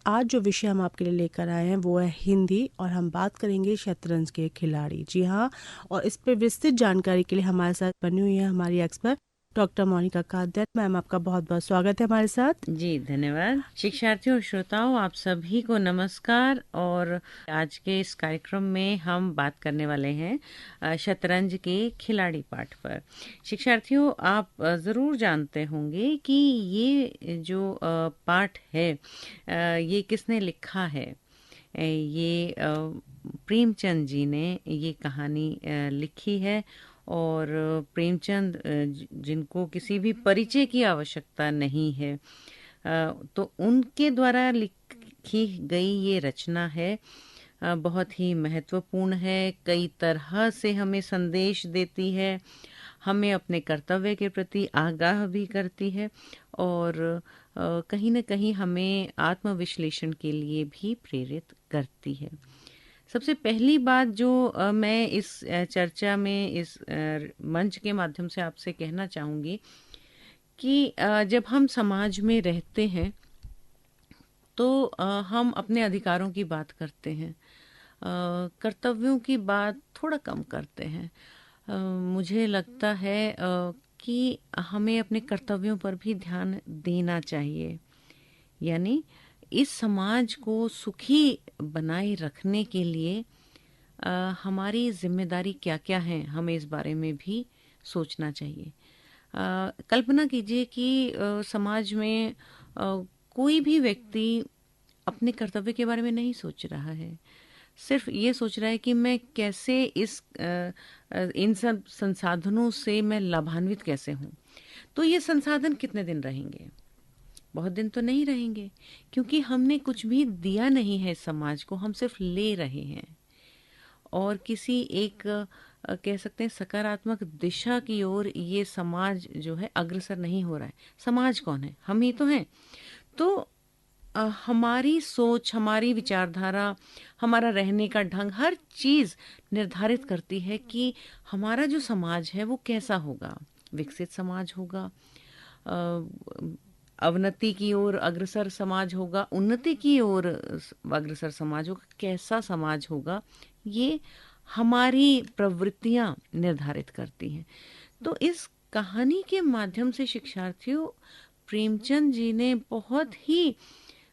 आज जो विषय हम आपके लिए लेकर आए हैं वो है हिंदी, और हम बात करेंगे शतरंज के खिलाड़ी। जी हाँ, और इस पे विस्तृत जानकारी के लिए हमारे साथ बनी हुई है हमारी expert doctor Monika Katyayan ma'am. आपका बहुत बहुत स्वागत है हमारे साथ। जी धन्यवाद। शिक्षार्थियों और श्रोताओं, आप सभी को नमस्कार। और आज के इस कार्यक्रम में हम बात करने वाले हैं शतरंज के खिलाड़ी पाठ पर। शिक्षार्थियों, आप ज़रूर जानते होंगे कि ये जो पाठ है ये किसने लिखा है। ये प्रेमचंद जी ने ये कहानी लिखी है। और प्रेमचंद जिनको किसी भी परिचय की आवश्यकता नहीं है, तो उनके द्वारा लिखी गई ये रचना है। बहुत ही महत्वपूर्ण है, कई तरह से हमें संदेश देती है, हमें अपने कर्तव्य के प्रति आगाह भी करती है, और कहीं न कहीं हमें आत्मविश्लेषण के लिए भी प्रेरित करती है। सबसे पहली बात जो मैं इस चर्चा में, इस मंच के माध्यम से आपसे कहना चाहूँगी कि जब हम समाज में रहते हैं तो हम अपने अधिकारों की बात करते हैं, कर्तव्यों की बात थोड़ा कम करते हैं। मुझे लगता है कि हमें अपने कर्तव्यों पर भी ध्यान देना चाहिए। यानी इस समाज को सुखी बनाए रखने के लिए हमारी जिम्मेदारी क्या-क्या है, हमें इस बारे में भी सोचना चाहिए। कल्पना कीजिए कि समाज में कोई भी व्यक्ति अपने कर्तव्य के बारे में नहीं सोच रहा है, सिर्फ ये सोच रहा है कि मैं कैसे इन सब संसाधनों से मैं लाभान्वित कैसे हूँ। तो ये संसाधन कितने दिन रहेंगे? बहुत दिन तो नहीं रहेंगे, क्योंकि हमने कुछ भी दिया नहीं है समाज को, हम सिर्फ ले रहे हैं। और किसी एक कह सकते हैं सकारात्मक दिशा की ओर ये समाज जो है अग्रसर नहीं हो रहा है। समाज कौन है? हम ही तो हैं। तो हमारी सोच, हमारी विचारधारा, हमारा रहने का ढंग, हर चीज़ निर्धारित करती है कि हमारा जो समाज है वो कैसा होगा। विकसित समाज होगा, अवनति की ओर अग्रसर समाज होगा, उन्नति की ओर अग्रसर समाज होगा, कैसा समाज होगा, ये हमारी प्रवृत्तियां निर्धारित करती हैं। तो इस कहानी के माध्यम से शिक्षार्थियों, प्रेमचंद जी ने बहुत ही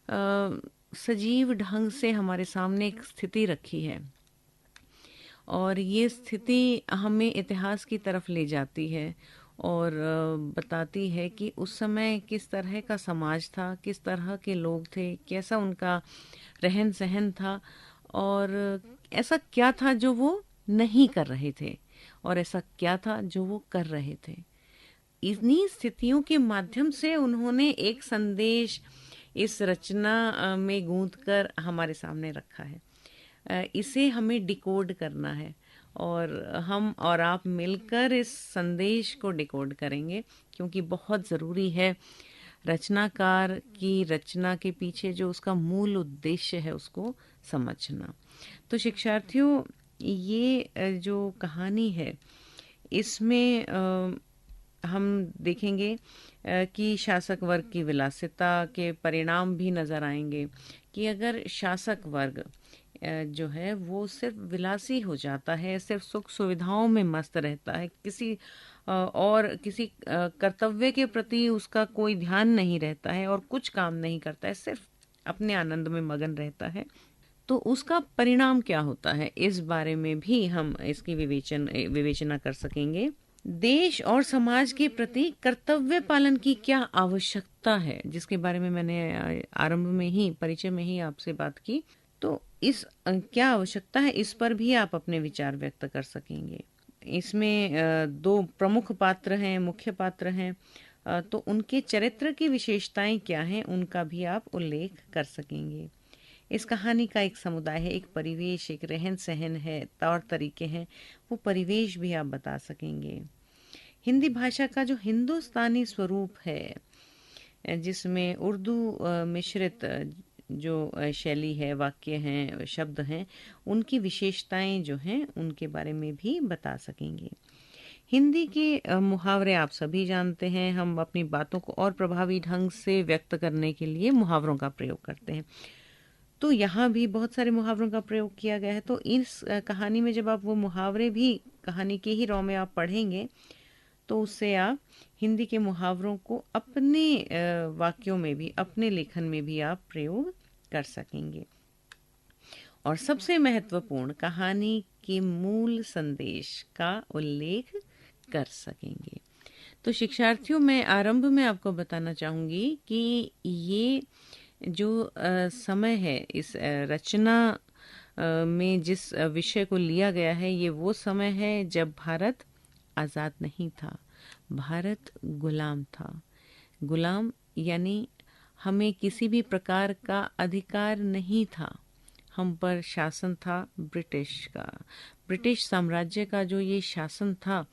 सजीव ढंग से हमारे सामने एक स्थिति रखी है, और ये स्थिति हमें इतिहास की तरफ ले जाती है और बताती है कि उस समय किस तरह का समाज था, किस तरह के लोग थे, कैसा उनका रहन सहन था, और ऐसा क्या था जो वो नहीं कर रहे थे, और ऐसा क्या था जो वो कर रहे थे। इन्हीं स्थितियों के माध्यम से उन्होंने एक संदेश इस रचना में गूंथ कर हमारे सामने रखा है। इसे हमें डिकोड करना है, और हम और आप मिलकर इस संदेश को डिकोड करेंगे, क्योंकि बहुत ज़रूरी है रचनाकार की रचना के पीछे जो उसका मूल उद्देश्य है उसको समझना। तो शिक्षार्थियों, ये जो कहानी है इसमें हम देखेंगे कि शासक वर्ग की विलासिता के परिणाम भी नज़र आएंगे, कि अगर शासक वर्ग जो है वो सिर्फ विलासी हो जाता है, सिर्फ सुख सुविधाओं में मस्त रहता है, किसी और किसी कर्तव्य के प्रति उसका कोई ध्यान नहीं रहता है और कुछ काम नहीं करता है, सिर्फ अपने आनंद में मगन रहता है, तो उसका परिणाम क्या होता है, इस बारे में भी हम इसकी विवेचना कर सकेंगे। देश और समाज के प्रति कर्तव्य पालन की क्या आवश्यकता है, जिसके बारे में मैंने आरंभ में ही, परिचय में ही आपसे बात की। तो इस क्या आवश्यकता है, इस पर भी आप अपने विचार व्यक्त कर सकेंगे। इसमें दो प्रमुख पात्र हैं, मुख्य पात्र हैं, तो उनके चरित्र की विशेषताएं क्या हैं, उनका भी आप उल्लेख कर सकेंगे। इस कहानी का एक समुदाय है, एक परिवेश, एक रहन सहन है, तौर तरीके हैं, वो परिवेश भी आप बता सकेंगे। हिंदी भाषा का जो हिंदुस्तानी स्वरूप है, जिसमें उर्दू मिश्रित जो शैली है, वाक्य हैं, शब्द हैं, उनकी विशेषताएं जो हैं उनके बारे में भी बता सकेंगे। हिंदी के मुहावरे आप सभी जानते हैं, हम अपनी बातों को और प्रभावी ढंग से व्यक्त करने के लिए मुहावरों का प्रयोग करते हैं। तो यहाँ भी बहुत सारे मुहावरों का प्रयोग किया गया है। तो इस कहानी में जब आप वो मुहावरे भी कहानी के ही रॉ में आप पढ़ेंगे तो उससे आप हिंदी के मुहावरों को अपने वाक्यों में भी, अपने लेखन में भी आप प्रयोग कर सकेंगे। और सबसे महत्वपूर्ण, कहानी के मूल संदेश का उल्लेख कर सकेंगे। तो शिक्षार्थियों, मैं आरंभ में आपको बताना चाहूँगी कि ये जो समय है इस रचना में जिस विषय को लिया गया है, ये वो समय है जब भारत आज़ाद नहीं था, भारत गुलाम था। गुलाम यानी हमें किसी भी प्रकार का अधिकार नहीं था, हम पर शासन था ब्रिटिश का। ब्रिटिश साम्राज्य का जो ये शासन था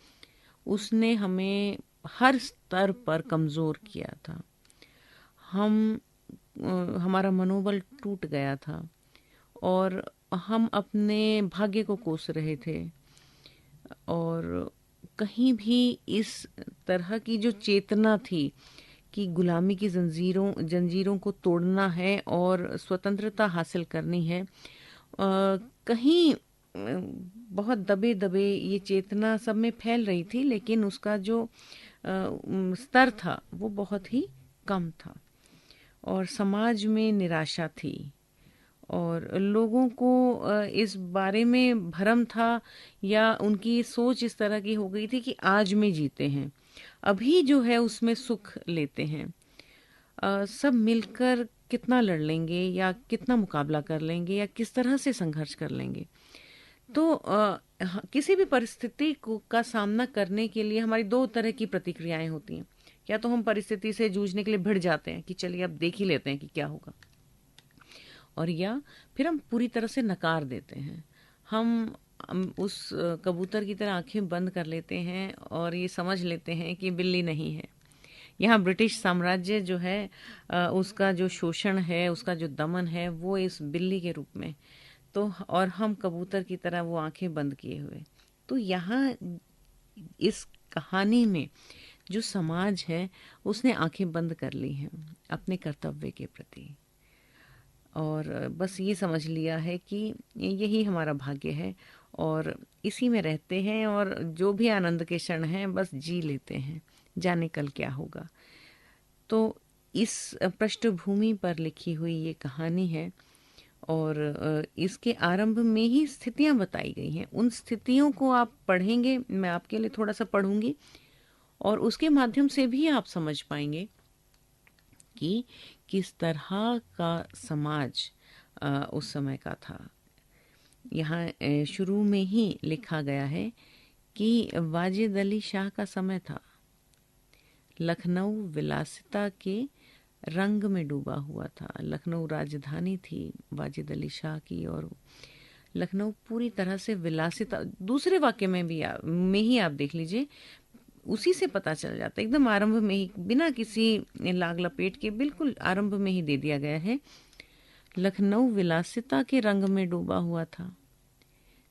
उसने हमें हर स्तर पर कमज़ोर किया था। हमारा मनोबल टूट गया था और हम अपने भाग्य को कोस रहे थे। और कहीं भी इस तरह की जो चेतना थी कि गुलामी की जंजीरों को तोड़ना है और स्वतंत्रता हासिल करनी है, कहीं बहुत दबे दबे ये चेतना सब में फैल रही थी, लेकिन उसका जो स्तर था वो बहुत ही कम था और समाज में निराशा थी और लोगों को इस बारे में भ्रम था या उनकी सोच इस तरह की हो गई थी कि आज में जीते हैं, अभी जो है उसमें सुख लेते हैं, सब मिलकर कितना लड़ लेंगे या कितना मुकाबला कर लेंगे या किस तरह से संघर्ष कर लेंगे। तो किसी भी परिस्थिति का सामना करने के लिए हमारी दो तरह की प्रतिक्रियाएं होती हैं। या तो हम परिस्थिति से जूझने के लिए भिड़ जाते हैं कि चलिए अब देख ही लेते हैं कि क्या होगा, और या फिर हम पूरी तरह से नकार देते हैं। हम उस कबूतर की तरह आंखें बंद कर लेते हैं और ये समझ लेते हैं कि बिल्ली नहीं है। यहाँ ब्रिटिश साम्राज्य जो है उसका जो शोषण है, उसका जो दमन है, वो इस बिल्ली के रूप में, तो और हम कबूतर की तरह वो आंखें बंद किए हुए। तो यहाँ इस कहानी में जो समाज है उसने आंखें बंद कर ली हैं अपने कर्तव्य के प्रति और बस ये समझ लिया है कि यही हमारा भाग्य है और इसी में रहते हैं और जो भी आनंद के क्षण हैं बस जी लेते हैं, जाने कल क्या होगा। तो इस पृष्ठभूमि पर लिखी हुई ये कहानी है और इसके आरंभ में ही स्थितियां बताई गई हैं। उन स्थितियों को आप पढ़ेंगे, मैं आपके लिए थोड़ा सा पढ़ूंगी और उसके माध्यम से भी आप समझ पाएंगे कि किस तरह का समाज उस समय का था। यहाँ शुरू में ही लिखा गया है कि वाजिद अली शाह का समय था, लखनऊ विलासिता के रंग में डूबा हुआ था। लखनऊ राजधानी थी वाजिद अली शाह की और लखनऊ पूरी तरह से विलासिता, दूसरे वाक्य में भी में ही आप देख लीजिए, उसी से पता चल जाता है, एकदम आरंभ में ही बिना किसी लाग लपेट के बिल्कुल आरंभ में ही दे दिया गया है। लखनऊ विलासिता के रंग में डूबा हुआ था,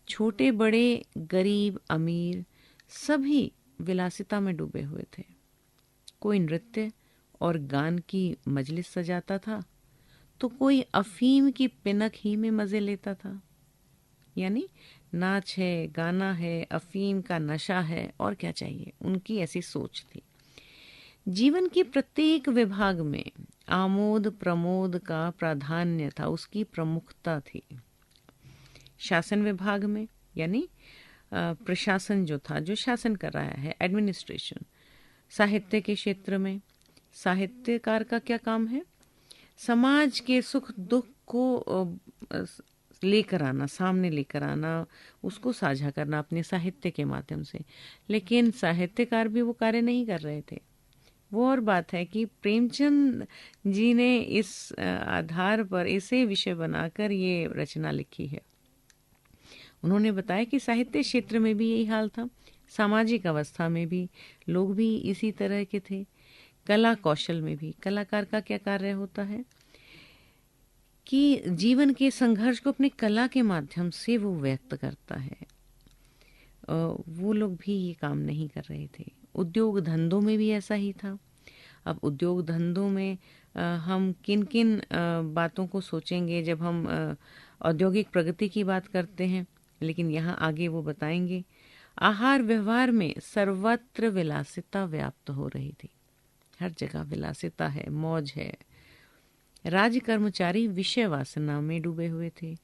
छोटे बड़े गरीब अमीर सभी विलासिता में डूबे हुए थे। कोई नृत्य और गान की मजलिस सजाता था तो कोई अफीम की पिनक ही में मजे लेता था। यानी नाच है, गाना है, अफीम का नशा है और क्या चाहिए, उनकी ऐसी सोच थी। जीवन के प्रत्येक विभाग में आमोद प्रमोद का प्राधान्य था, उसकी प्रमुखता थी। शासन विभाग में यानी प्रशासन जो था, जो शासन कर रहा है, एडमिनिस्ट्रेशन। साहित्य के क्षेत्र में साहित्यकार का क्या काम है, समाज के सुख दुख को लेकर आना, सामने लेकर आना, उसको साझा करना अपने साहित्य के माध्यम से। लेकिन साहित्यकार भी वो कार्य नहीं कर रहे थे। वो और बात है कि प्रेमचंद जी ने इस आधार पर इसे विषय बनाकर ये रचना लिखी है। उन्होंने बताया कि साहित्य क्षेत्र में भी यही हाल था, सामाजिक अवस्था में भी लोग भी इसी तरह के थे। कला कौशल में भी कलाकार का क्या कार्य होता है कि जीवन के संघर्ष को अपने कला के माध्यम से वो व्यक्त करता है। वो लोग भी ये काम नहीं कर रहे थे। उद्योग धंधों में भी ऐसा ही था। अब उद्योग धंधों में हम किन किन बातों को सोचेंगे जब हम औद्योगिक प्रगति की बात करते हैं, लेकिन यहाँ आगे वो बताएंगे। आहार व्यवहार में सर्वत्र विलासिता व्याप्त हो रही थी, हर जगह विलासिता है, मौज है। राज कर्मचारी विषय वासना में डूबे हुए थे।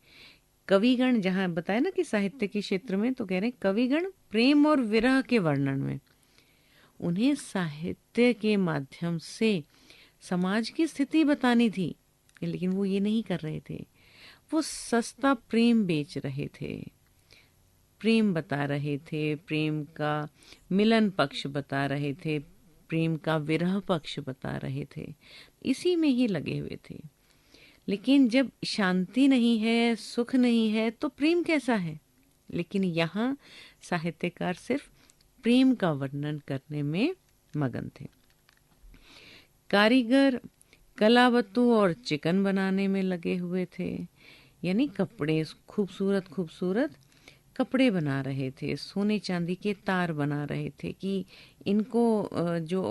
कविगण, जहाँ बताया ना कि साहित्य के क्षेत्र में, तो कह रहे हैं कविगण प्रेम और विरह के वर्णन में, उन्हें साहित्य के माध्यम से समाज की स्थिति बतानी थी, लेकिन वो ये नहीं कर रहे थे। वो सस्ता प्रेम बेच रहे थे, प्रेम बता रहे थे, प्रेम का मिलन पक्ष बता रहे थे, प्रेम का विरह पक्ष बता रहे थे, इसी में ही लगे हुए थे। लेकिन जब शांति नहीं है, सुख नहीं है, तो प्रेम कैसा है? लेकिन यहाँ साहित्यकार सिर्फ प्रेम का वर्णन करने में मगन थे। कारीगर कलावस्तु और चिकन बनाने में लगे हुए थे, यानी कपड़े, खूबसूरत खूबसूरत कपड़े बना रहे थे, सोने चांदी के तार बना रहे थे कि इनको जो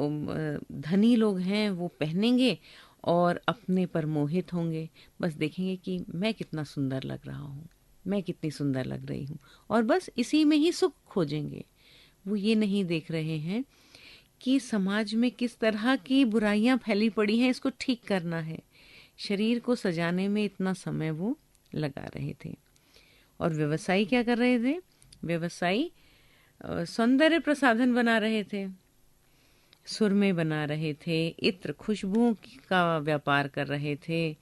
धनी लोग हैं वो पहनेंगे और अपने पर मोहित होंगे, बस देखेंगे कि मैं कितना सुंदर लग रहा हूँ, मैं कितनी सुंदर लग रही हूँ, और बस इसी में ही सुख खोजेंगे। वो ये नहीं देख रहे हैं कि समाज में किस तरह की बुराइयां फैली पड़ी हैं, इसको ठीक करना है। शरीर को सजाने में इतना समय वो लगा रहे थे। और व्यवसायी क्या कर रहे थे? व्यवसायी सौंदर्य प्रसाधन बना रहे थे, सुरमे बना रहे थे, इत्र खुशबुओं का व्यापार कर रहे थे,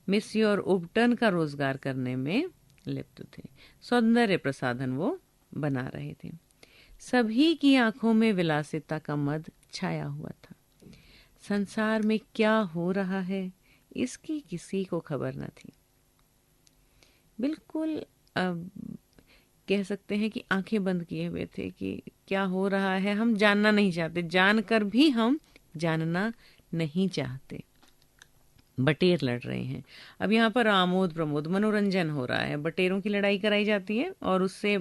मिस्सी और उपटन का रोजगार करने में लिप्त थे। सौंदर्य प्रसाधन वो बना रहे थे। सभी की आंखों में विलासिता का मद छाया हुआ था। संसार में क्या हो रहा है, इसकी किसी को खबर न थी। बिल्कुल कह सकते हैं कि आंखें बंद किए हुए थे कि क्या हो रहा है हम जानना नहीं चाहते, जानकर भी हम जानना नहीं चाहते। बटेर लड़ रहे हैं। अब यहाँ पर आमोद प्रमोद, मनोरंजन हो रहा है, बटेरों की लड़ाई कराई जाती है और उससे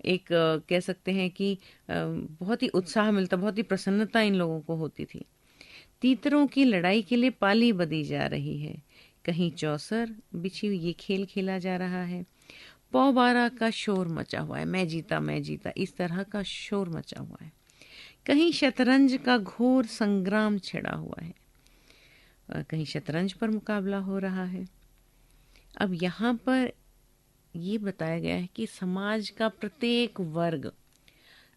एक कह सकते हैं कि बहुत ही उत्साह मिलता, बहुत ही प्रसन्नता इन लोगों को होती थी। तीतरों की लड़ाई के लिए पाली बदी जा रही है, कहीं चौसर बिछी हुई ये खेल खेला जा रहा है। पौ बारह का शोर मचा हुआ है, मैं जीता, इस तरह का शोर मचा हुआ है। कहीं शतरंज का घोर संग्राम छिड़ा हुआ है, कहीं शतरंज पर मुकाबला हो रहा है। अब यहाँ पर ये बताया गया है कि समाज का प्रत्येक वर्ग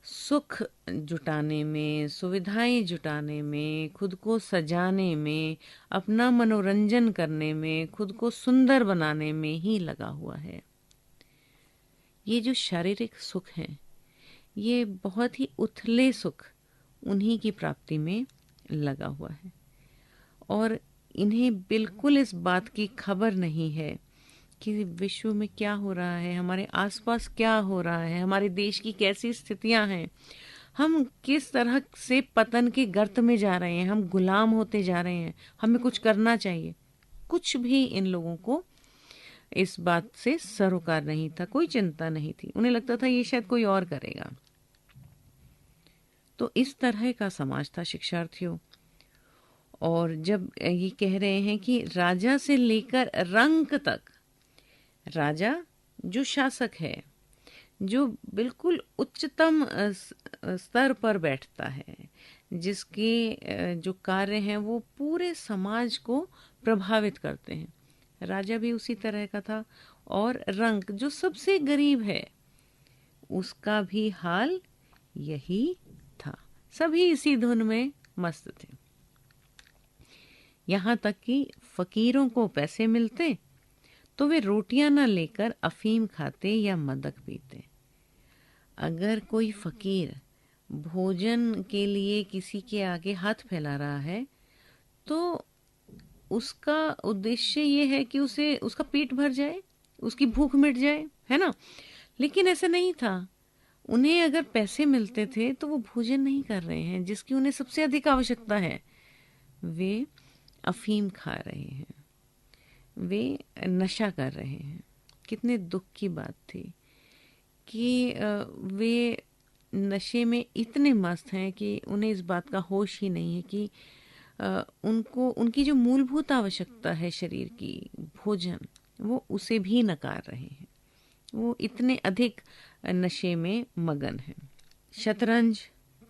सुख जुटाने में, सुविधाएं जुटाने में, खुद को सजाने में, अपना मनोरंजन करने में, खुद को सुंदर बनाने में ही लगा हुआ है। ये जो शारीरिक सुख है, ये बहुत ही उथले सुख उन्हीं की प्राप्ति में लगा हुआ है और इन्हें बिल्कुल इस बात की खबर नहीं है कि विश्व में क्या हो रहा है, हमारे आसपास क्या हो रहा है, हमारे देश की कैसी स्थितियां हैं, हम किस तरह से पतन के गर्त में जा रहे हैं, हम गुलाम होते जा रहे हैं, हमें कुछ करना चाहिए। कुछ भी इन लोगों को इस बात से सरोकार नहीं था, कोई चिंता नहीं थी। उन्हें लगता था ये शायद कोई और करेगा। तो इस तरह का समाज था शिक्षार्थियों। और जब ये कह रहे हैं कि राजा से लेकर रंक तक, राजा जो शासक है, जो बिल्कुल उच्चतम स्तर पर बैठता है, जिसके जो कार्य हैं वो पूरे समाज को प्रभावित करते हैं, राजा भी उसी तरह का था। और रंक जो सबसे गरीब है, उसका भी हाल यही था। सभी इसी धुन में मस्त थे। यहाँ तक कि फकीरों को पैसे मिलते तो वे रोटियां न लेकर अफीम खाते या मदक पीते। अगर कोई फकीर भोजन के लिए किसी के आगे हाथ फैला रहा है तो उसका उद्देश्य ये है कि उसे उसका पेट भर जाए, उसकी भूख मिट जाए, है ना। लेकिन ऐसा नहीं था। उन्हें अगर पैसे मिलते थे तो वो भोजन नहीं कर रहे हैं जिसकी उन्हें सबसे अधिक आवश्यकता है, वे अफीम खा रहे हैं, वे नशा कर रहे हैं। कितने दुख की बात थी कि वे नशे में इतने मस्त हैं कि उन्हें इस बात का होश ही नहीं है कि उनको उनकी जो मूलभूत आवश्यकता है शरीर की, भोजन, वो उसे भी नकार रहे हैं। वो इतने अधिक नशे में मगन हैं। शतरंज,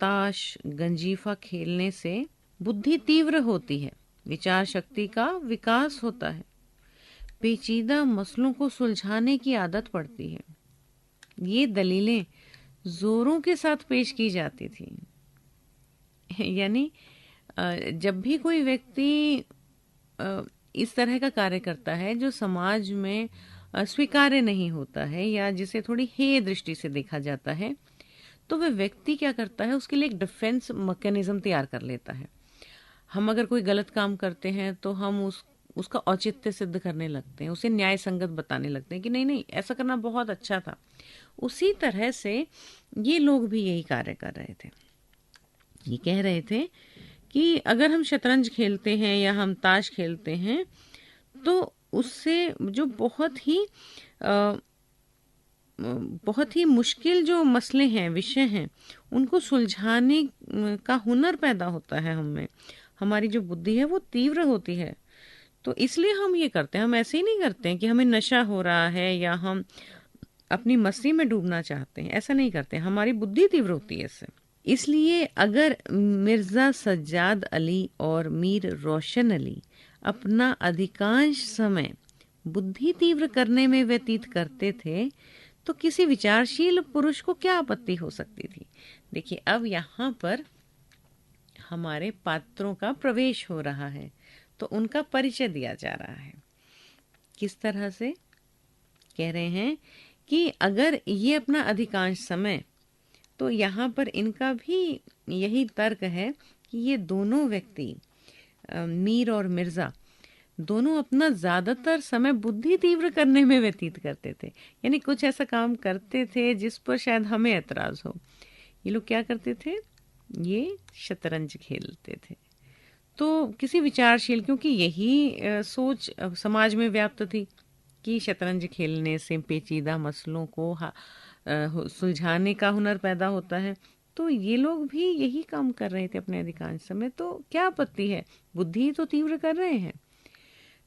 ताश, गंजीफा खेलने से बुद्धि तीव्र होती है, विचार शक्ति का विकास होता है, पेचीदा मसलों को सुलझाने की आदत पड़ती है। ये दलीलें जोरों के साथ पेश की जाती थी। यानी जब भी कोई व्यक्ति इस तरह का कार्य करता है जो समाज में स्वीकार्य नहीं होता है या जिसे थोड़ी हेय दृष्टि से देखा जाता है, तो वह व्यक्ति क्या करता है, उसके लिए एक डिफेंस मैकेनिज्म तैयार कर लेता है। हम अगर कोई गलत काम करते हैं तो हम उसका औचित्य सिद्ध करने लगते हैं, उसे न्याय संगत बताने लगते हैं कि नहीं नहीं, ऐसा करना बहुत अच्छा था। उसी तरह से ये लोग भी यही कार्य कर रहे थे। ये कह रहे थे कि अगर हम शतरंज खेलते हैं या हम ताश खेलते हैं तो उससे जो बहुत ही मुश्किल जो मसले हैं, विषय हैं, उनको सुलझाने का हुनर पैदा होता है हम में। हमारी जो बुद्धि है वो तीव्र होती है। तो इसलिए हम ये करते हैं। हम ऐसे ही नहीं करते हैं कि हमें नशा हो रहा है या हम अपनी मस्ती में डूबना चाहते हैं, ऐसा नहीं करते। हमारी बुद्धि तीव्र होती है इससे। इसलिए अगर मिर्जा सज्जाद अली और मीर रोशन अली अपना अधिकांश समय बुद्धि तीव्र करने में व्यतीत करते थे तो किसी विचारशील पुरुष को क्या आपत्ति हो सकती थी। देखिए, अब यहाँ पर हमारे पात्रों का प्रवेश हो रहा है, तो उनका परिचय दिया जा रहा है। किस तरह से कह रहे हैं कि अगर ये अपना अधिकांश समय, तो यहाँ पर इनका भी यही तर्क है कि ये दोनों व्यक्ति, मीर और मिर्जा, दोनों अपना ज्यादातर समय बुद्धि तीव्र करने में व्यतीत करते थे। यानी कुछ ऐसा काम करते थे जिस पर शायद हमें ऐतराज हो। ये लोग क्या करते थे, ये शतरंज खेलते थे। तो किसी विचारशील, क्योंकि यही सोच समाज में व्याप्त थी कि शतरंज खेलने से पेचीदा मसलों को सुलझाने का हुनर पैदा होता है, तो ये लोग भी यही काम कर रहे थे अपने अधिकांश समय। तो क्या आपत्ति है, बुद्धि तो तीव्र कर रहे हैं।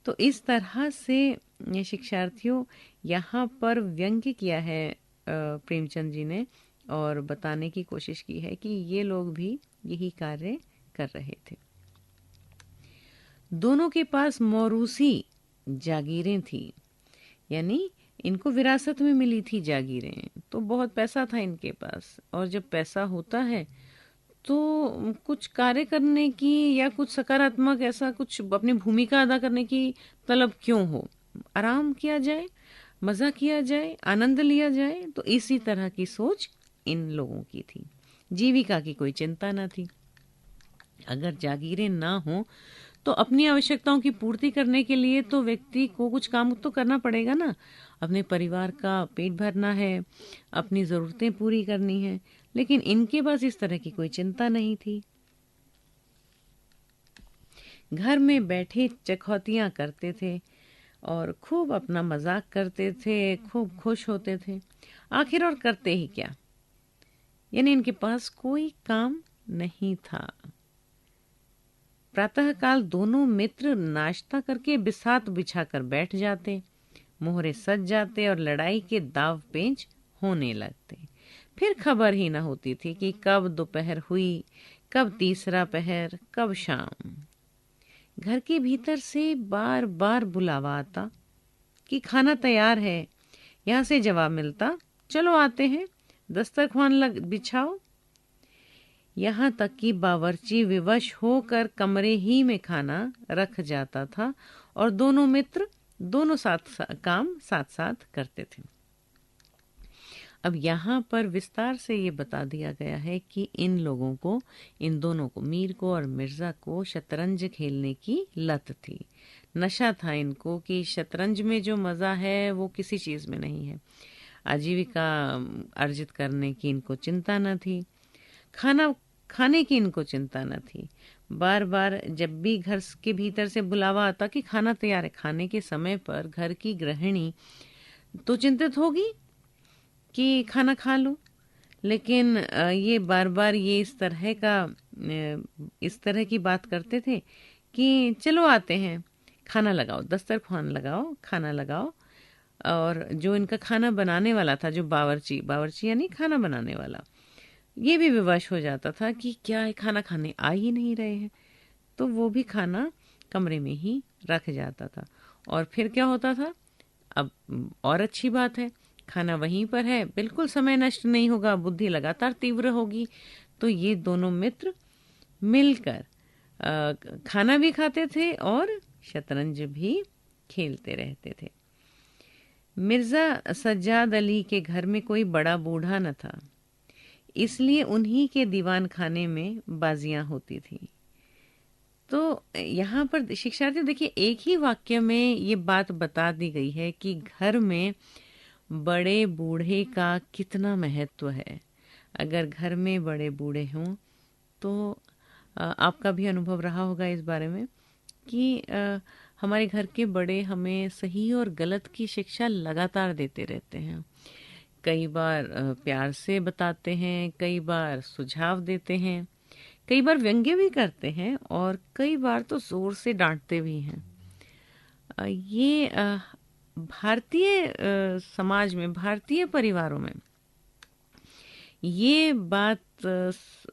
तो इस तरह से शिक्षार्थियों यहाँ पर व्यंग्य किया है प्रेमचंद जी ने, और बताने की कोशिश की है कि ये लोग भी यही कार्य कर रहे थे। दोनों के पास मौरूसी जागीरें थी, यानी इनको विरासत में मिली थी जागीरें। तो बहुत पैसा था इनके पास, और जब पैसा होता है तो कुछ कार्य करने की या कुछ सकारात्मक ऐसा कुछ अपनी भूमिका अदा करने की तलब क्यों हो। आराम किया जाए, मजा किया जाए, आनंद लिया जाए। तो इसी तरह की सोच इन लोगों की थी। जीविका की कोई चिंता न थी। अगर जागीरें ना हो तो अपनी आवश्यकताओं की पूर्ति करने के लिए तो व्यक्ति को कुछ काम तो करना पड़ेगा ना। अपने परिवार का पेट भरना है, अपनी जरूरतें पूरी करनी है। लेकिन इनके पास इस तरह की कोई चिंता नहीं थी। घर में बैठे चखौतियां करते थे और खूब अपना मजाक करते थे, खूब खुश होते थे। आखिर और करते ही क्या, यानी इनके पास कोई काम नहीं था। प्रातःकाल दोनों मित्र नाश्ता करके बिसात बिछाकर बैठ जाते, मोहरे सज जाते और लड़ाई के दाव पेंच होने लगते। फिर खबर ही न होती थी कि कब दोपहर हुई, कब तीसरा पहर, कब शाम। घर के भीतर से बार बार बुलावा आता कि खाना तैयार है। यहाँ से जवाब मिलता, चलो आते हैं, दस्तरख्वान बिछाओ। यहाँ तक कि बावर्ची विवश होकर कमरे ही में खाना रख जाता था और दोनों मित्र दोनों काम साथ साथ करते थे। अब यहाँ पर विस्तार से ये बता दिया गया है कि इन लोगों को, इन दोनों को, मीर को और मिर्जा को शतरंज खेलने की लत थी। नशा था इनको कि शतरंज में जो मजा है वो किसी चीज में नहीं है। आजीविका अर्जित करने की इनको चिंता न थी, खाने की इनको चिंता न थी। बार बार जब भी घर के भीतर से बुलावा आता कि खाना तैयार है, खाने के समय पर घर की गृहिणी तो चिंतित होगी कि खाना खा लूं, लेकिन ये बार बार ये इस तरह का इस तरह की बात करते थे कि चलो आते हैं, खाना लगाओ, दस्तरखान लगाओ, खाना लगाओ। और जो इनका खाना बनाने वाला था, जो बावर्ची, बावर्ची यानी खाना बनाने वाला, ये भी विवश हो जाता था कि क्या है, खाना खाने आ ही नहीं रहे हैं। तो वो भी खाना कमरे में ही रख जाता था। और फिर क्या होता था, अब और अच्छी बात है, खाना वहीं पर है, बिल्कुल समय नष्ट नहीं होगा, बुद्धि लगातार तीव्र होगी। तो ये दोनों मित्र मिलकर खाना भी खाते थे और शतरंज भी खेलते रहते थे। मिर्जा सज्जाद अली के घर में कोई बड़ा बूढ़ा न था, इसलिए उन्हीं के दीवान खाने में बाजियां होती थी। तो यहाँ पर शिक्षार्थी देखिए, एक ही वाक्य में ये बात बता दी गई है कि घर में बड़े बूढ़े का कितना महत्व है। अगर घर में बड़े बूढ़े हों तो आपका भी अनुभव रहा होगा इस बारे में कि हमारे घर के बड़े हमें सही और गलत की शिक्षा लगातार देते रहते हैं। कई बार प्यार से बताते हैं, कई बार सुझाव देते हैं, कई बार व्यंग्य भी करते हैं और कई बार तो जोर से डांटते भी हैं। ये भारतीय समाज में, भारतीय परिवारों में ये बात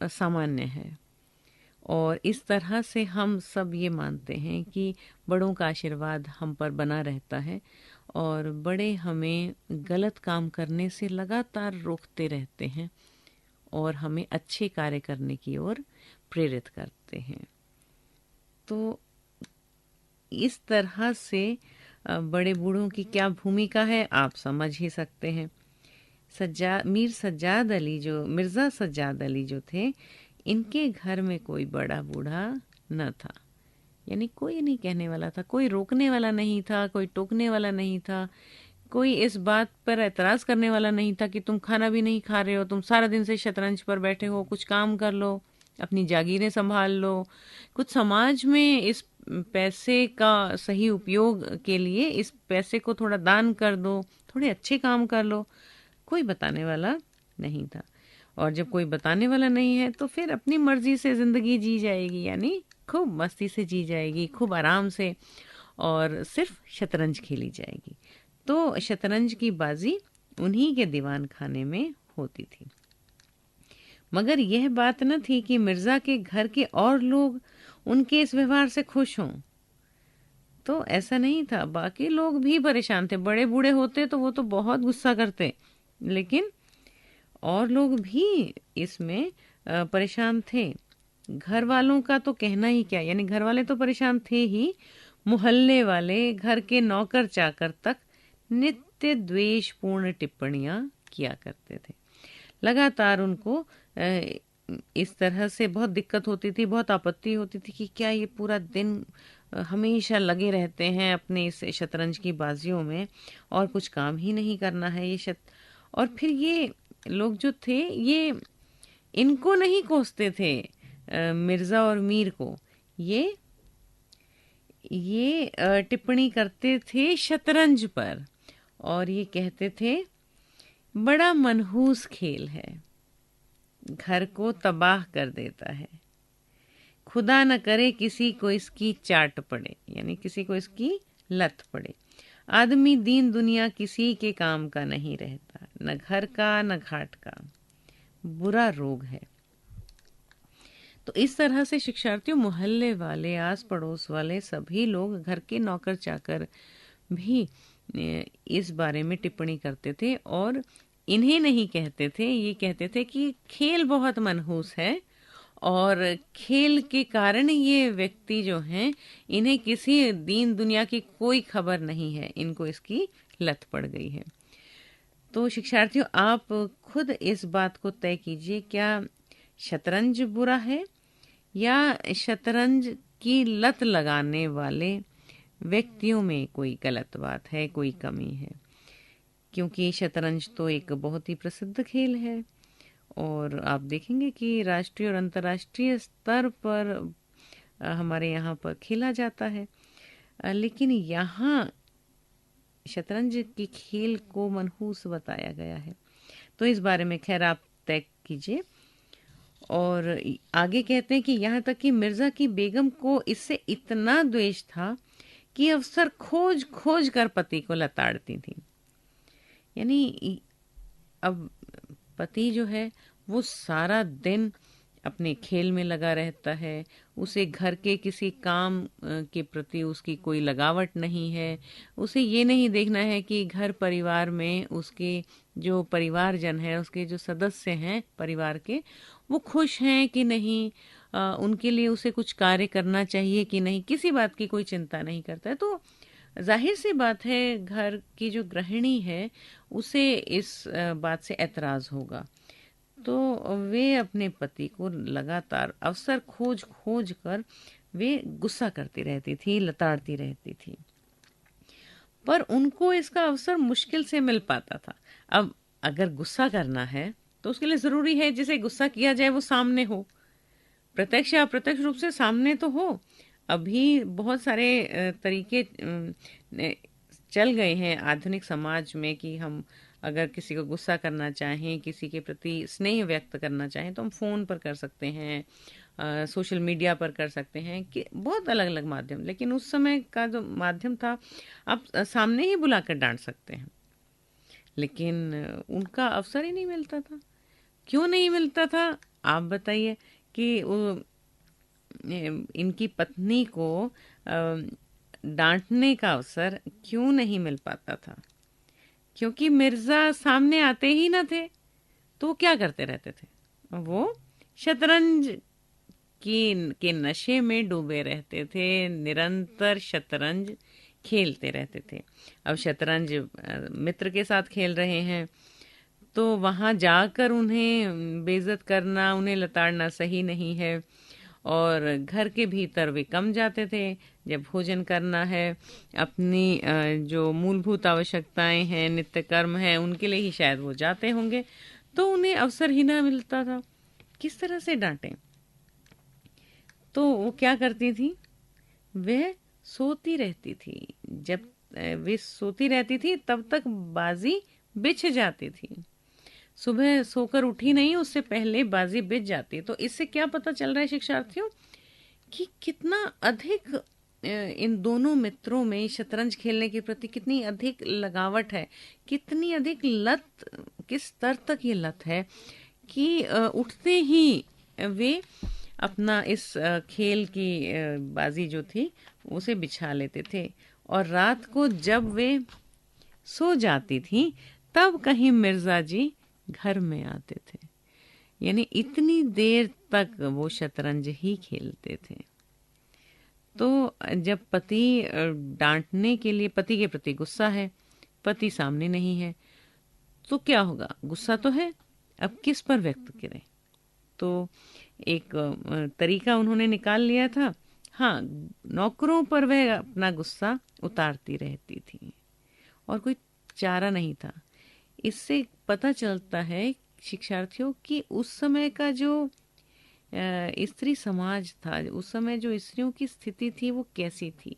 सामान्य है। और इस तरह से हम सब ये मानते हैं कि बड़ों का आशीर्वाद हम पर बना रहता है और बड़े हमें गलत काम करने से लगातार रोकते रहते हैं और हमें अच्छे कार्य करने की ओर प्रेरित करते हैं। तो इस तरह से बड़े बूढ़ों की क्या भूमिका है आप समझ ही सकते हैं। मिर्ज़ा सज्जाद अली जो थे, इनके घर में कोई बड़ा बूढ़ा न था, यानी कोई नहीं कहने वाला था, कोई रोकने वाला नहीं था, कोई टोकने वाला नहीं था, कोई इस बात पर एतराज करने वाला नहीं था कि तुम खाना भी नहीं खा रहे हो, तुम सारा दिन से शतरंज पर बैठे हो, कुछ काम कर लो, अपनी जागीरें संभाल लो, कुछ समाज में इस पैसे का सही उपयोग के लिए इस पैसे को थोड़ा दान कर दो, थोड़े अच्छे काम कर लो। कोई बताने वाला नहीं था। और जब कोई बताने वाला नहीं है तो फिर अपनी मर्जी से जिंदगी जी जाएगी, यानी खूब मस्ती से जी जाएगी, खूब आराम से, और सिर्फ शतरंज खेली जाएगी। तो शतरंज की बाजी उन्हीं के दीवान खाने में होती थी। मगर यह बात न थी कि मिर्जा के घर के और लोग उनके इस व्यवहार से खुश हों। तो ऐसा नहीं था, बाकी लोग भी परेशान थे। बड़े बूढ़े होते तो वो तो बहुत गुस्सा करते, लेकिन और लोग भी इसमें परेशान थे। घर वालों का तो कहना ही क्या, यानी घर वाले तो परेशान थे ही, मोहल्ले वाले, घर के नौकर चाकर तक नित्य द्वेषपूर्ण टिप्पणियां किया करते थे। लगातार उनको इस तरह से बहुत दिक्कत होती थी, बहुत आपत्ति होती थी कि क्या ये पूरा दिन हमेशा लगे रहते हैं अपने इस शतरंज की बाजियों में और कुछ काम ही नहीं करना है और फिर ये लोग जो थे ये इनको नहीं कोसते थे, मिर्जा और मीर को, ये टिप्पणी करते थे शतरंज पर और ये कहते थे बड़ा मनहूस खेल है, घर को तबाह कर देता है, खुदा न करे किसी को इसकी चाट पड़े, यानी किसी को इसकी लत पड़े। आदमी दीन दुनिया किसी के काम का नहीं रहता, न घर का न घाट का, बुरा रोग है। तो इस तरह से शिक्षार्थियों, मोहल्ले वाले, आस पड़ोस वाले सभी लोग, घर के नौकर चाकर भी इस बारे में टिप्पणी करते थे और इन्हें नहीं कहते थे, ये कहते थे कि खेल बहुत मनहूस है और खेल के कारण ये व्यक्ति जो हैं, इन्हें किसी दीन दुनिया की कोई खबर नहीं है, इनको इसकी लत पड़ गई है। तो शिक्षार्थियों, आप खुद इस बात को तय कीजिए, क्या शतरंज बुरा है या शतरंज की लत लगाने वाले व्यक्तियों में कोई गलत बात है, कोई कमी है। क्योंकि शतरंज तो एक बहुत ही प्रसिद्ध खेल है और आप देखेंगे कि राष्ट्रीय और अंतर्राष्ट्रीय स्तर पर हमारे यहाँ पर खेला जाता है। लेकिन यहाँ शतरंज के खेल को मनहूस बताया गया है। तो इस बारे में खैर आप तय कीजिए। और आगे कहते हैं कि यहाँ तक कि मिर्जा की बेगम को इससे इतना द्वेष था कि अफसर खोज खोज कर पति को लताड़ती थी। यानी अब पति जो है वो सारा दिन अपने खेल में लगा रहता है, उसे घर के किसी काम के प्रति उसकी कोई लगावट नहीं है। उसे ये नहीं देखना है कि घर परिवार में उसके जो परिवारजन है, उसके जो सदस्य हैं परिवार के, वो खुश हैं कि नहीं, उनके लिए उसे कुछ कार्य करना चाहिए कि नहीं, किसी बात की कोई चिंता नहीं करता है। तो जाहिर सी बात है घर की जो गृहिणी है उसे इस बात से ऐतराज होगा। तो वे अपने पति को लगातार अवसर खोज खोज कर वे गुस्सा करती रहती थी, लताड़ती रहती थी, पर उनको इसका अवसर मुश्किल से मिल पाता था। अब अगर गुस्सा करना है तो उसके लिए जरूरी है जिसे गुस्सा किया जाए वो सामने हो, प्रत्यक्ष या अप्रत्यक्ष रूप से सामने तो हो। अभी बहुत सारे तरीके चल गए हैं आधुनिक समाज में कि हम अगर किसी को गुस्सा करना चाहें, किसी के प्रति स्नेह व्यक्त करना चाहें तो हम फ़ोन पर कर सकते हैं, सोशल मीडिया पर कर सकते हैं, कि बहुत अलग अलग माध्यम। लेकिन उस समय का जो माध्यम था आप सामने ही बुलाकर डांट सकते हैं, लेकिन उनका अवसर ही नहीं मिलता था। क्यों नहीं मिलता था आप बताइए कि इनकी पत्नी को डांटने का अवसर क्यों नहीं मिल पाता था? क्योंकि मिर्जा सामने आते ही ना थे। तो वो क्या करते रहते थे? वो शतरंज के नशे में डूबे रहते थे, निरंतर शतरंज खेलते रहते थे। अब शतरंज मित्र के साथ खेल रहे हैं तो वहां जाकर उन्हें बेइज्जत करना, उन्हें लताड़ना सही नहीं है। और घर के भीतर वे कम जाते थे। जब भोजन करना है, अपनी जो मूलभूत आवश्यकताएं हैं, नित्य कर्म है, उनके लिए ही शायद वो जाते होंगे, तो उन्हें अवसर ही ना मिलता था। किस तरह से डांटें? तो वो क्या करती थी? वह सोती रहती थी। जब वे सोती रहती थी तब तक बाजी बिछ जाती थी। सुबह सोकर उठी नहीं उससे पहले बाजी बिछ जाती। तो इससे क्या पता चल रहा है शिक्षार्थियों कि कितना अधिक इन दोनों मित्रों में शतरंज खेलने के प्रति कितनी अधिक लगावट है, कितनी अधिक लत, किस स्तर तक ये लत है कि उठते ही वे अपना इस खेल की बाजी जो थी उसे बिछा लेते थे। और रात को जब वे सो जाती थी तब कहीं मिर्जा जी घर में आते थे। यानी इतनी देर तक वो शतरंज ही खेलते थे। तो जब पति डांटने के लिए, पति के प्रति गुस्सा है, पति सामने नहीं है, तो क्या होगा? गुस्सा तो है, अब किस पर व्यक्त करें? तो एक तरीका उन्होंने निकाल लिया था। हाँ, नौकरों पर वह अपना गुस्सा उतारती रहती थी और कोई चारा नहीं था। इससे पता चलता है शिक्षार्थियों कि उस समय का जो स्त्री समाज था, उस समय जो स्त्रियों की स्थिति थी वो कैसी थी।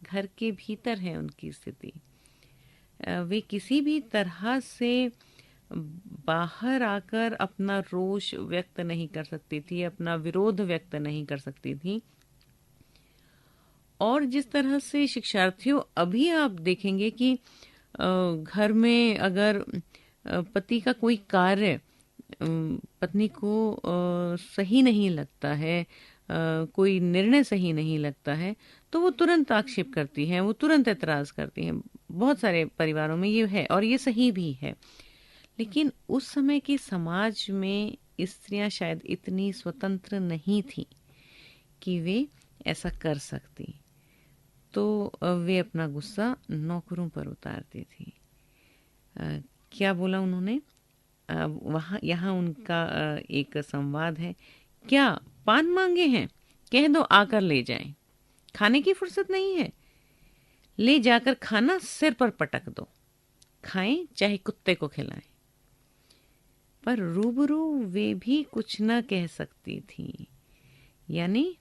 घर के भीतर है उनकी स्थिति। वे किसी भी तरह से बाहर आकर अपना रोष व्यक्त नहीं कर सकती थी, अपना विरोध व्यक्त नहीं कर सकती थी। और जिस तरह से शिक्षार्थियों अभी आप देखेंगे कि घर में अगर पति का कोई कार्य पत्नी को सही नहीं लगता है, कोई निर्णय सही नहीं लगता है, तो वो तुरंत आक्षेप करती हैं, वो तुरंत एतराज करती हैं। बहुत सारे परिवारों में ये है और ये सही भी है। लेकिन उस समय के समाज में स्त्रियां शायद इतनी स्वतंत्र नहीं थी कि वे ऐसा कर सकती। तो वे अपना गुस्सा नौकरों पर उतारती थी। क्या बोला उन्होंने? वहाँ यहाँ उनका एक संवाद है। क्या पान मांगे हैं? कह दो आकर ले जाएं। खाने की फुर्सत नहीं है? ले जाकर खाना सिर पर पटक दो। खाएं चाहे कुत्ते को खिलाएं। पर रूबरू वे भी कुछ न कह सकती थी। यानी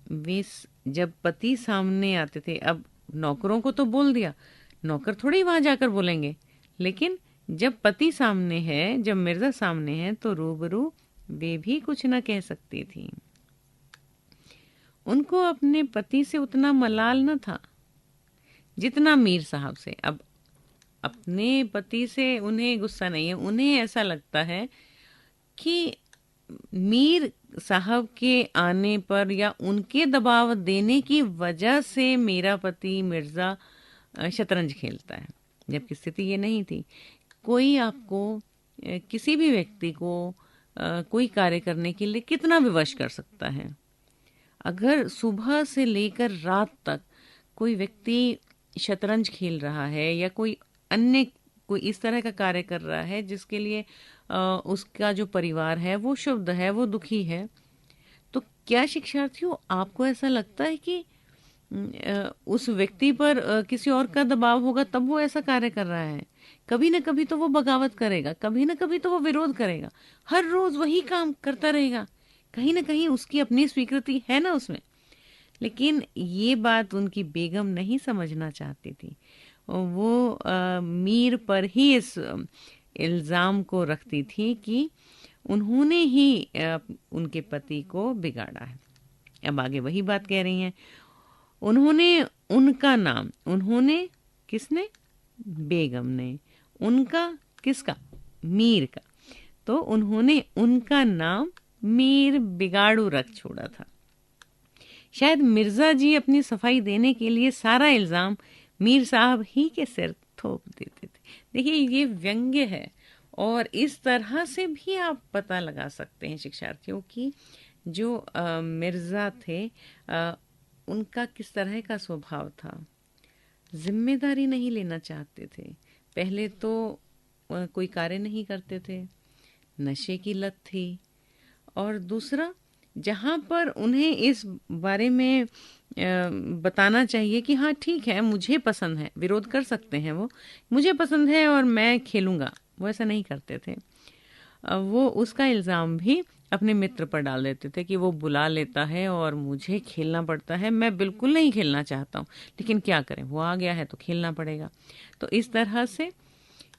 वे जब पति सामने आते थे, अब नौकरों को तो बोल दिया, नौकर थोड़ी वहां जाकर बोलेंगे, लेकिन जब पति सामने है, जब मिर्जा सामने है, तो रूबरू वे भी कुछ न कह सकती थी। उनको अपने पति से उतना मलाल न था जितना मीर साहब से। अब अपने पति से उन्हें गुस्सा नहीं है, उन्हें ऐसा लगता है कि मीर साहब के आने पर या उनके दबाव देने की वजह से मेरा पति मिर्जा शतरंज खेलता है, जबकि स्थिति ये नहीं थी। कोई आपको किसी भी व्यक्ति को कोई कार्य करने के लिए कितना विवश कर सकता है। अगर सुबह से लेकर रात तक कोई व्यक्ति शतरंज खेल रहा है या कोई अन्य कोई इस तरह का कार्य कर रहा है जिसके लिए उसका जो परिवार है वो शुद्ध है, वो दुखी है, तो क्या शिक्षार्थियों आपको ऐसा लगता है कि उस व्यक्ति पर किसी और का दबाव होगा तब वो ऐसा कार्य कर रहा है? कभी ना कभी तो वो बगावत करेगा, कभी ना कभी तो वो विरोध करेगा, हर रोज वही काम करता रहेगा, कहीं ना कहीं उसकी अपनी स्वीकृति है ना उसमें। लेकिन ये बात उनकी बेगम नहीं समझना चाहती थी। वो मीर पर ही इस इल्ज़ाम को रखती थी कि उन्होंने ही उनके पति को बिगाड़ा है। अब आगे वही बात कह रही हैं, उन्होंने उनका नाम, उन्होंने किसने? बेगम ने। उनका किसका? मीर का। तो उन्होंने उनका नाम मीर बिगाड़ू रख छोड़ा था। शायद मिर्जा जी अपनी सफाई देने के लिए सारा इल्जाम मीर साहब ही के सिर थोप देते थे। देखिए ये व्यंग्य है और इस तरह से भी आप पता लगा सकते हैं शिक्षार्थियों की जो मिर्जा थे उनका किस तरह का स्वभाव था। जिम्मेदारी नहीं लेना चाहते थे। पहले तो कोई कार्य नहीं करते थे, नशे की लत थी, और दूसरा जहाँ पर उन्हें इस बारे में बताना चाहिए कि हाँ ठीक है मुझे पसंद है, विरोध कर सकते हैं वो, मुझे पसंद है और मैं खेलूंगा, वो ऐसा नहीं करते थे। वो उसका इल्ज़ाम भी अपने मित्र पर डाल देते थे कि वो बुला लेता है और मुझे खेलना पड़ता है, मैं बिल्कुल नहीं खेलना चाहता हूँ लेकिन क्या करें, वो आ गया है तो खेलना पड़ेगा। तो इस तरह से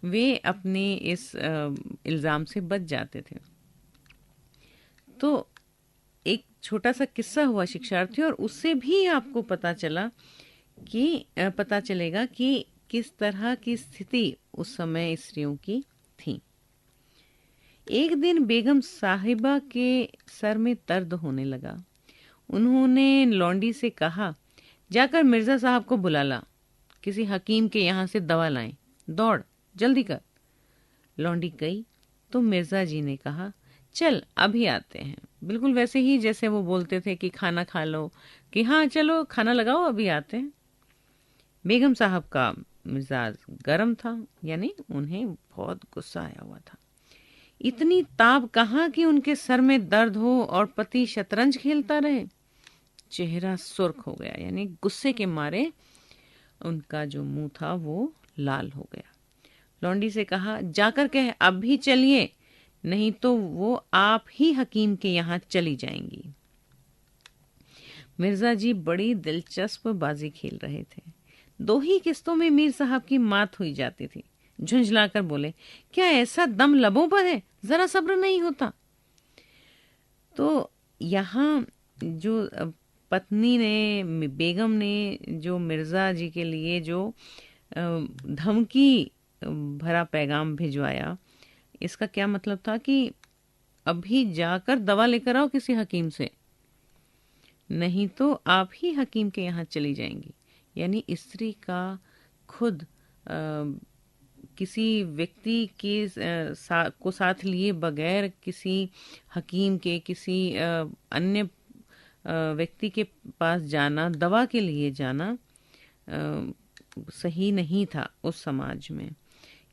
वे अपने इस इल्ज़ाम से बच जाते थे। तो एक छोटा सा किस्सा हुआ शिक्षार्थी और उससे भी आपको पता चलेगा कि किस तरह की स्थिति उस समय स्त्रियों की थी। एक दिन बेगम साहिबा के सर में दर्द होने लगा। उन्होंने लौंडी से कहा, जाकर मिर्जा साहब को बुला ला, किसी हकीम के यहाँ से दवा लाएं, दौड़ जल्दी कर। लौंडी गई तो मिर्जा जी ने कहा, चल अभी आते हैं, बिल्कुल वैसे ही जैसे वो बोलते थे कि खाना खा लो, कि हाँ चलो खाना लगाओ अभी आते हैं। बेगम साहब का मिजाज गर्म था, यानी उन्हें बहुत गुस्सा आया हुआ था। इतनी ताप कहाँ कि उनके सर में दर्द हो और पति शतरंज खेलता रहे। चेहरा सुर्ख हो गया, यानी गुस्से के मारे उनका जो मुंह था वो लाल हो गया। लौंडी से कहा, जाकर कह अब भी चलिए, नहीं तो वो आप ही हकीम के यहाँ चली जाएंगी। मिर्जा जी बड़ी दिलचस्प बाजी खेल रहे थे। 2 ही किस्तों में मीर साहब की मात हुई जाती थी। झुंझलाकर बोले, क्या ऐसा दम लबों पर है, जरा सब्र नहीं होता? तो यहाँ जो पत्नी ने, बेगम ने जो मिर्जा जी के लिए जो धमकी भरा पैगाम भिजवाया, इसका क्या मतलब था कि अभी जाकर दवा लेकर आओ किसी हकीम से, नहीं तो आप ही हकीम के यहाँ चली जाएंगी। यानी स्त्री का खुद किसी व्यक्ति के को साथ लिए बगैर किसी हकीम के, किसी अन्य व्यक्ति के पास जाना, दवा के लिए जाना सही नहीं था उस समाज में।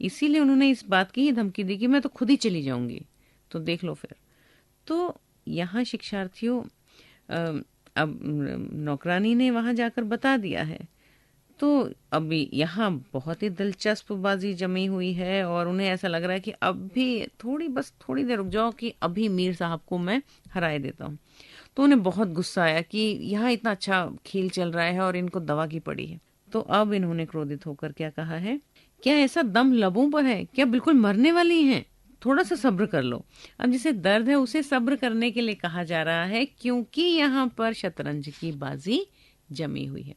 इसीलिए उन्होंने इस बात की ही धमकी दी कि मैं तो खुद ही चली जाऊंगी, तो देख लो फिर। तो यहाँ शिक्षार्थियों अब नौकरानी ने वहां जाकर बता दिया है, तो अभी यहाँ बहुत ही दिलचस्प बाजी जमी हुई है और उन्हें ऐसा लग रहा है कि अब भी थोड़ी देर रुक जाओ कि अभी मीर साहब को मैं हराए देता हूँ। तो उन्हें बहुत गुस्सा आया कि यहाँ इतना अच्छा खेल चल रहा है और इनको दवा की पड़ी है। तो अब इन्होंने क्रोधित होकर क्या कहा है, क्या ऐसा दम लबों पर है, क्या बिल्कुल मरने वाली हैं? थोड़ा सा सब्र कर लो। अब जिसे दर्द है उसे सब्र करने के लिए कहा जा रहा है, क्योंकि यहाँ पर शतरंज की बाजी जमी हुई है।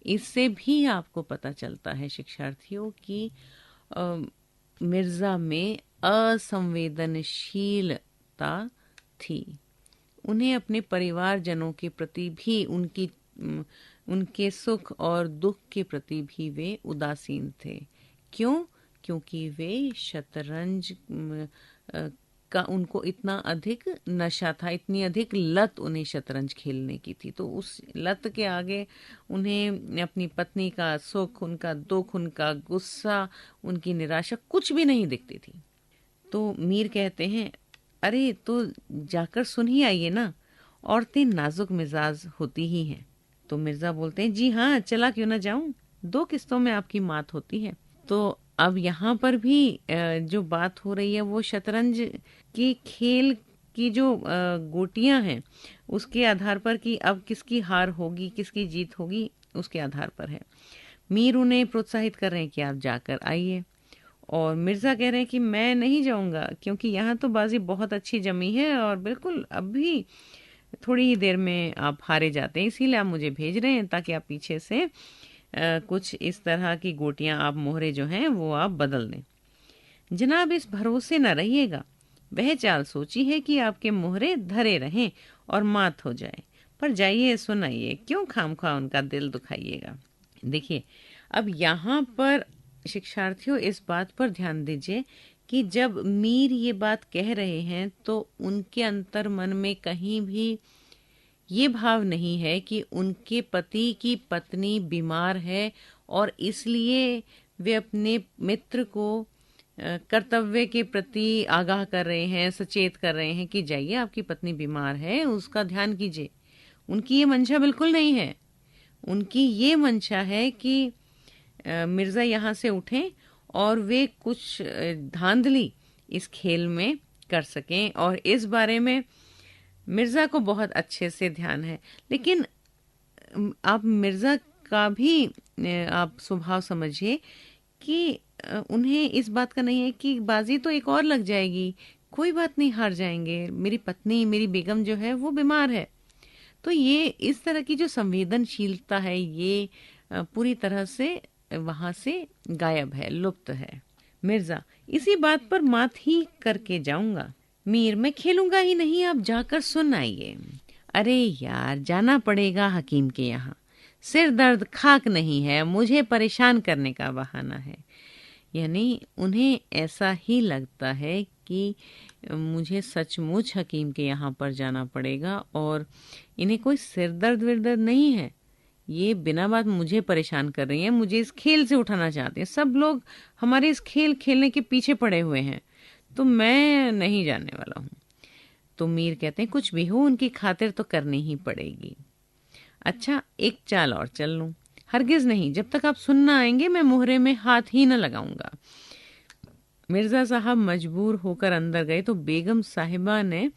इससे भी आपको पता चलता है शिक्षार्थियों कि मिर्जा में असंवेदनशीलता थी। उन्हें अपने परिवारजनों के प्रति भी उनके सुख और दुख के प्रति भी वे उदासीन थे। क्यों? क्योंकि वे शतरंज का उनको इतना अधिक नशा था, इतनी अधिक लत उन्हें शतरंज खेलने की थी। तो उस लत के आगे उन्हें अपनी पत्नी का सुख, उनका दुख, उनका गुस्सा, उनकी निराशा कुछ भी नहीं दिखती थी। तो मीर कहते हैं, अरे तो जाकर सुन ही आइए ना, औरतें नाजुक मिजाज होती ही हैं। तो मिर्जा बोलते हैं, जी हाँ, चला क्यों ना जाऊं, 2 किस्तों में आपकी मात होती है। तो अब यहाँ पर भी जो बात हो रही है वो शतरंज की खेल की जो गोटियां हैं उसके आधार पर कि अब किसकी हार होगी, किसकी जीत होगी, उसके आधार पर है। मीर उन्हें प्रोत्साहित कर रहे हैं कि आप जाकर आइए, और मिर्जा कह रहे हैं कि मैं नहीं जाऊंगा, क्योंकि यहाँ तो बाजी बहुत अच्छी जमी है और बिल्कुल अभी थोड़ी ही देर में आप हारे जाते हैं, इसीलिए आप मुझे भेज रहे हैं ताकि आप पीछे से कुछ इस तरह की गोटियां, आप मोहरे जो हैं वो आप बदल दें। जनाब, इस भरोसे न रहिएगा, वह चाल सोची है कि आपके मोहरे धरे रहें और मात हो जाए। पर जाइए, सुनाइए, क्यों खामखा उनका दिल दुखाइएगा। देखिए, अब यहाँ पर शिक्षार्थियों इस बात पर ध्यान दीजिए कि जब मीर ये बात कह रहे हैं तो उनके अंतर मन में कहीं भी ये भाव नहीं है कि उनके पति की पत्नी बीमार है और इसलिए वे अपने मित्र को कर्तव्य के प्रति आगाह कर रहे हैं, सचेत कर रहे हैं कि जाइए, आपकी पत्नी बीमार है, उसका ध्यान कीजिए। उनकी ये मंशा बिल्कुल नहीं है। उनकी ये मंशा है कि मिर्जा यहाँ से उठें और वे कुछ धांधली इस खेल में कर सकें, और इस बारे में मिर्जा को बहुत अच्छे से ध्यान है। लेकिन आप मिर्जा का भी आप स्वभाव समझिए कि उन्हें इस बात का नहीं है कि बाजी तो एक और लग जाएगी, कोई बात नहीं, हार जाएंगे, मेरी पत्नी, मेरी बेगम जो है वो बीमार है। तो ये इस तरह की जो संवेदनशीलता है ये पूरी तरह से वहां से गायब है, लुप्त है। मिर्जा, इसी बात पर मात ही करके जाऊंगा। मीर, मैं खेलूंगा ही नहीं, आप जाकर सुन आइए। अरे यार, जाना पड़ेगा हकीम के यहाँ, सिर दर्द खाक नहीं है, मुझे परेशान करने का बहाना है। यानी उन्हें ऐसा ही लगता है कि मुझे सचमुच हकीम के यहाँ पर जाना पड़ेगा, और इन्हें कोई सिर दर्द विरदर्द नहीं है, ये बिना बात मुझे परेशान कर रही हैं, मुझे इस खेल से उठाना चाहते हैं। सब लोग हमारे इस खेल खेलने के पीछे पड़े हुए हैं, तो मैं नहीं जाने वाला हूँ। तो मीर कहते हैं, कुछ भी हो, उनकी खातिर तो करनी ही पड़ेगी। अच्छा, एक चाल और चल लूं। हरगिज नहीं, जब तक आप सुन ना आएंगे मैं मोहरे में हाथ ही न लगाऊंगा। मिर्जा साहब मजबूर होकर अंदर गए तो बेगम साहिबा ने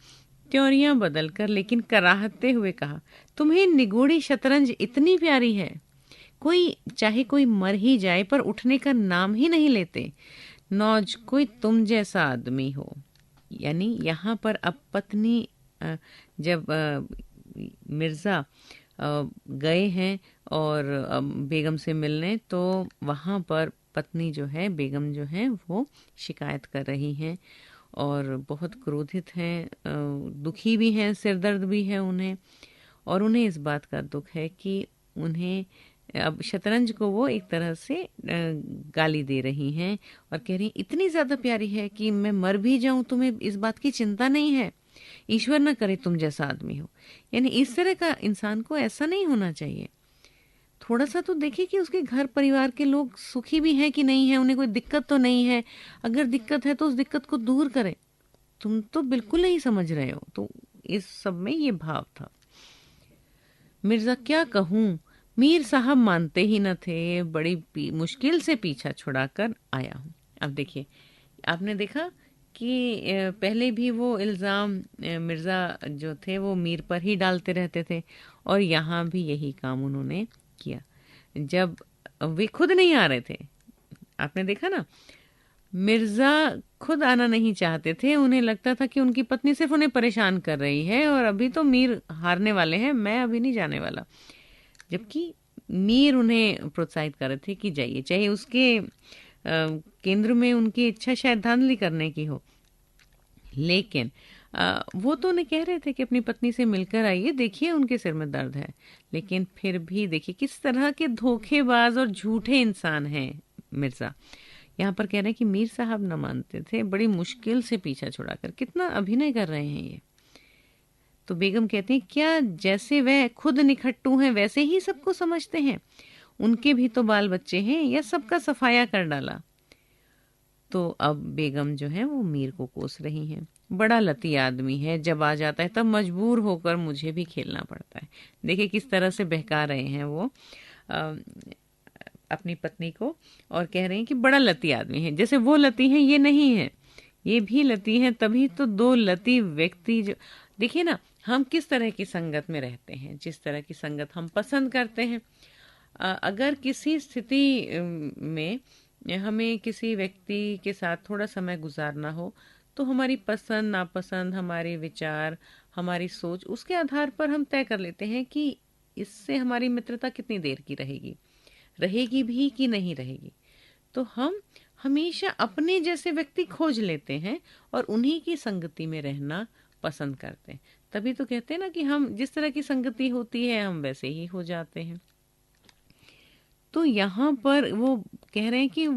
त्योरियां बदलकर लेकिन कराहते हुए कहा, तुम्हें निगोड़ी शतरंज इतनी प्यारी है, चाहे कोई मर ही जाए पर उठने का नाम ही नहीं लेते, नौज कोई तुम जैसा आदमी हो। यानी यहाँ पर अब पत्नी जब मिर्जा गए हैं और बेगम से मिलने, तो वहाँ पर पत्नी जो है, बेगम जो है, वो शिकायत कर रही हैं और बहुत क्रोधित हैं, दुखी भी हैं, सिरदर्द भी है उन्हें, और उन्हें इस बात का दुख है कि उन्हें अब शतरंज को वो एक तरह से गाली दे रही हैं और कह रही इतनी ज़्यादा प्यारी है कि मैं मर भी जाऊं तुम्हें इस बात की चिंता नहीं है, ईश्वर न करे तुम जैसा आदमी हो। यानी इस तरह का इंसान को ऐसा नहीं होना चाहिए। थोड़ा सा तो देखिए कि उसके घर परिवार के लोग सुखी भी हैं कि नहीं है, उन्हें कोई दिक्कत तो नहीं है, अगर दिक्कत है तो उस दिक्कत को दूर करें। तुम तो बिल्कुल नहीं समझ रहे हो। तो इस सब में ये भाव था। मिर्जा, क्या कहूँ, मीर साहब मानते ही न थे, बड़ी मुश्किल से पीछा छुड़ाकर आया हूँ। अब देखिए, आपने देखा कि पहले भी वो इल्ज़ाम मिर्ज़ा जो थे वो मीर पर ही डालते रहते थे, और यहाँ भी यही काम उन्होंने किया जब वे खुद नहीं आ रहे थे। आपने देखा ना, मिर्ज़ा खुद आना नहीं चाहते थे। उन्हें लगता था कि उनकी पत्नी सिर्फ उन्हें परेशान कर रही है और अभी तो मीर हारने वाले हैं, मैं अभी नहीं जाने वाला। जबकि मीर उन्हें प्रोत्साहित कर रहे थे कि जाइए, चाहे उसके केंद्र में उनकी इच्छा श्रद्धांजलि करने की हो। लेकिन वो तो उन्हें कह रहे थे कि अपनी पत्नी से मिलकर आइए, देखिए उनके सिर में दर्द है। लेकिन फिर भी देखिए किस तरह के धोखेबाज और झूठे इंसान हैं मिर्जा। यहाँ पर कह रहे हैं कि मीर साहब न मानते थे, बड़ी मुश्किल से पीछा छुड़ाकर। कितना अभिनय कर रहे हैं ये। तो बेगम कहती हैं, क्या जैसे वह खुद निखट्टू हैं वैसे ही सबको समझते हैं? उनके भी तो बाल बच्चे हैं, या सबका सफाया कर डाला? तो अब बेगम जो है वो मीर को कोस रही हैं। बड़ा लती आदमी है, जब आ जाता है तब मजबूर होकर मुझे भी खेलना पड़ता है। देखिए किस तरह से बहका रहे हैं वो अपनी पत्नी को, और कह रहे हैं कि बड़ा लती आदमी है। जैसे वो लती हैं, ये नहीं है, ये भी लती हैं। तभी तो दो लती व्यक्ति जो, देखिए ना, हम किस तरह की संगत में रहते हैं, जिस तरह की संगत हम पसंद करते हैं। अगर किसी स्थिति में हमें किसी व्यक्ति के साथ थोड़ा समय गुजारना हो, तो हमारी पसंद नापसंद, हमारे विचार, हमारी सोच, उसके आधार पर हम तय कर लेते हैं कि इससे हमारी मित्रता कितनी देर की रहेगी, रहेगी भी कि नहीं रहेगी। तो हम हमेशा अपने जैसे व्यक्ति खोज लेते हैं और उन्हीं की संगति में रहना पसंद करते हैं। तभी तो कहते हैं ना कि हम जिस तरह की संगति होती है हम वैसे ही हो जाते हैं। तो यहाँ पर वो कह रहे हैं कि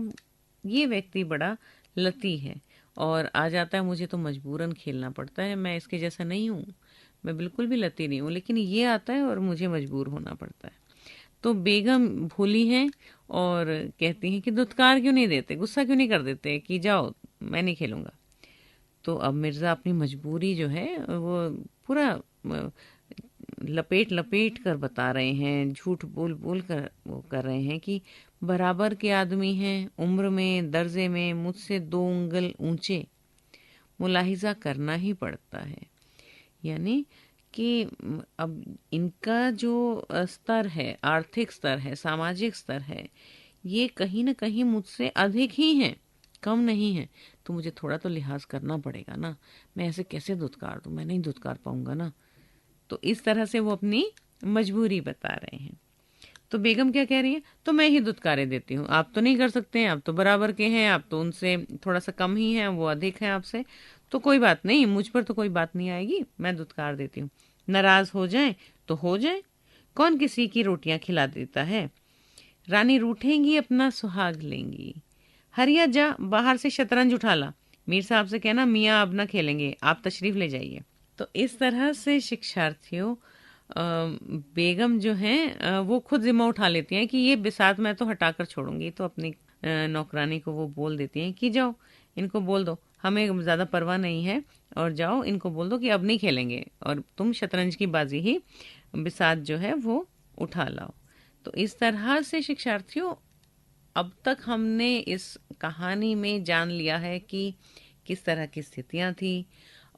ये व्यक्ति बड़ा लती है और आ जाता है, मुझे तो मजबूरन खेलना पड़ता है, मैं इसके जैसा नहीं हूँ, मैं बिल्कुल भी लती नहीं हूँ, लेकिन ये आता है और मुझे मजबूर होना पड़ता है। तो बेगम भूली हैं और कहती हैं कि दुत्कार क्यों नहीं देते, गुस्सा क्यों नहीं कर देते कि जाओ मैं नहीं खेलूंगा। तो अब मिर्ज़ा अपनी मजबूरी जो है वो पूरा लपेट लपेट कर बता रहे हैं, झूठ बोल बोल कर वो कर रहे हैं कि बराबर के आदमी हैं, उम्र में दर्जे में मुझसे 2 उंगल ऊंचे, मुलाहिजा करना ही पड़ता है। यानी कि अब इनका जो स्तर है, आर्थिक स्तर है, सामाजिक स्तर है, ये कहीं ना कहीं मुझसे अधिक ही है, कम नहीं है। तो मुझे थोड़ा तो लिहाज करना पड़ेगा ना, मैं ऐसे कैसे धुतकार दूं, मैं नहीं धुतकार पाऊंगा ना। तो इस तरह से वो अपनी मजबूरी बता रहे हैं। तो बेगम क्या कह रही है, तो मैं ही दुत्कारे देती हूँ, आप तो नहीं कर सकते हैं, आप तो बराबर के हैं, आप तो उनसे थोड़ा सा कम ही हैं, वो अधिक हैं आपसे, तो कोई बात नहीं, मुझ पर तो कोई बात नहीं आएगी, मैं दुत्कार देती हूँ। नाराज हो जाए तो हो जाए, कौन किसी की रोटियां खिला देता है। रानी रूठेंगी अपना सुहाग लेंगी। हरिया जा बाहर से शतरंज उठा ला, मीर साहब से कहना मियाँ अब ना खेलेंगे, आप तशरीफ ले जाइए। तो इस तरह से शिक्षार्थियों बेगम जो हैं वो खुद जिम्मा उठा लेती हैं कि ये बिसात मैं तो हटाकर छोड़ूंगी। तो अपनी नौकरानी को वो बोल देती हैं कि जाओ इनको बोल दो, हमें ज़्यादा परवाह नहीं है, और जाओ इनको बोल दो कि अब नहीं खेलेंगे और तुम शतरंज की बाजी ही बिसात जो है वो उठा लाओ। तो इस तरह से शिक्षार्थियों अब तक हमने इस कहानी में जान लिया है कि किस तरह की स्थितियां थी,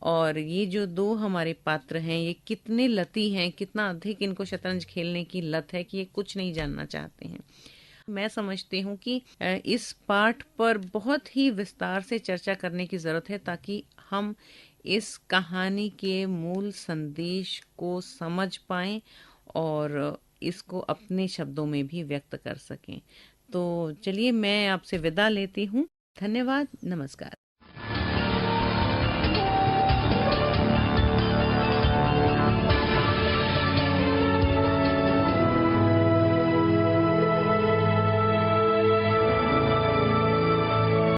और ये जो दो हमारे पात्र हैं ये कितने लती हैं, कितना अधिक इनको शतरंज खेलने की लत है कि ये कुछ नहीं जानना चाहते हैं। मैं समझती हूँ कि इस पाठ पर बहुत ही विस्तार से चर्चा करने की जरूरत है, ताकि हम इस कहानी के मूल संदेश को समझ पाएं और इसको अपने शब्दों में भी व्यक्त कर सकें। तो चलिए मैं आपसे विदा लेती हूँ। धन्यवाद, नमस्कार।